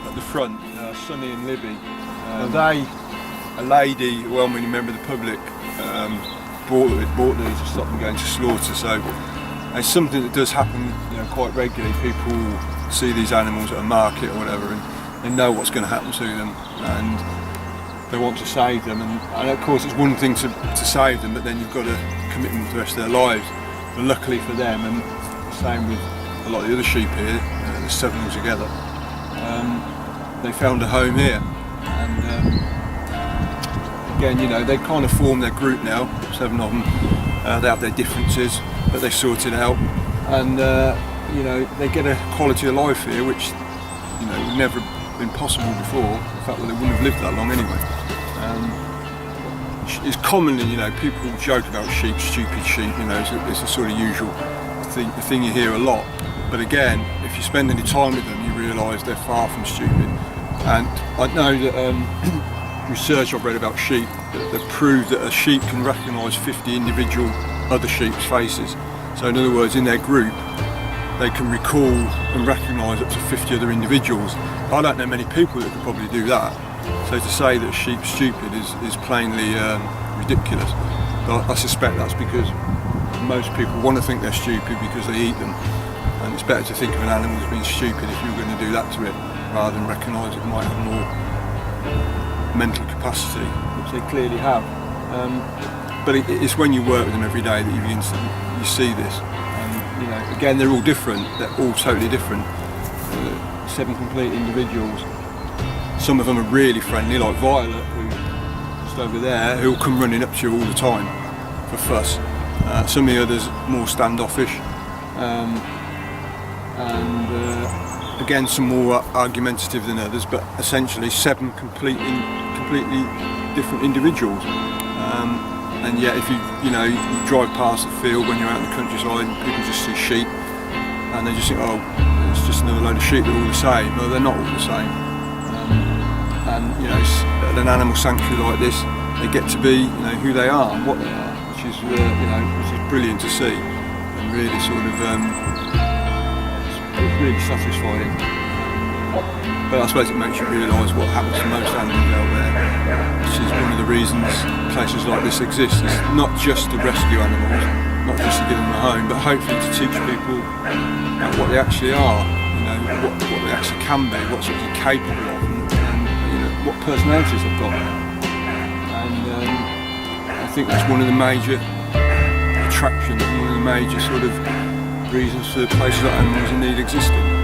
at the front, Sonny and Libby. A lady, a well-meaning member of the public, bought these to stop them going to slaughter. So it's something that does happen, quite regularly. People see these animals at a market or whatever, and they know what's going to happen to them, and they want to save them. And of course, it's one thing to save them, but then you've got to commit them to the rest of their lives. But luckily for them, and the same with a lot of the other sheep here, there's 7 altogether, they found a home here. And again, they kind of form their group now, 7 of them. They have their differences, but they sort it out, and they get a quality of life here which would never have been possible before. In fact, they wouldn't have lived that long anyway. It's commonly, people joke about sheep, stupid sheep. It's a sort of usual thing you hear a lot. But again, if you spend any time with them, you realise they're far from stupid. And I know that research I've read about sheep that proved that a sheep can recognise 50 individual other sheep's faces. So in other words, in their group, they can recall and recognise up to 50 other individuals. I don't know many people that could probably do that. So to say that sheep's stupid is plainly ridiculous. But I suspect that's because most people want to think they're stupid because they eat them. And it's better to think of an animal as being stupid if you're going to do that to it, rather than recognise it might have more mental capacity, which they clearly have. But it's when you work with them every day that you see this. And again, they're all different. They're all totally different. 7 complete individuals. Some of them are really friendly, like Violet, who's just over there, who'll come running up to you all the time for fuss. Some of the others more standoffish. Again, some more argumentative than others, but essentially 7 completely different individuals. And yet, if you drive past the field when you're out in the countryside, and people just see sheep, and they just think, oh, it's just another load of sheep. They're all the same. No, they're not all the same. At an animal sanctuary like this, they get to be, who they are and what they are, which is brilliant to see, and really sort of it's really satisfying. But I suppose it makes you realise what happens to most animals out there, which is one of the reasons places like this exist. It's not just to rescue animals, not just to give them a home, but hopefully to teach people about what they actually are, what they actually can be, what sort of they're capable of, and what personalities they've got. And I think that's one of the major attractions, one of the major sort of reasons for places like animals indeed existing.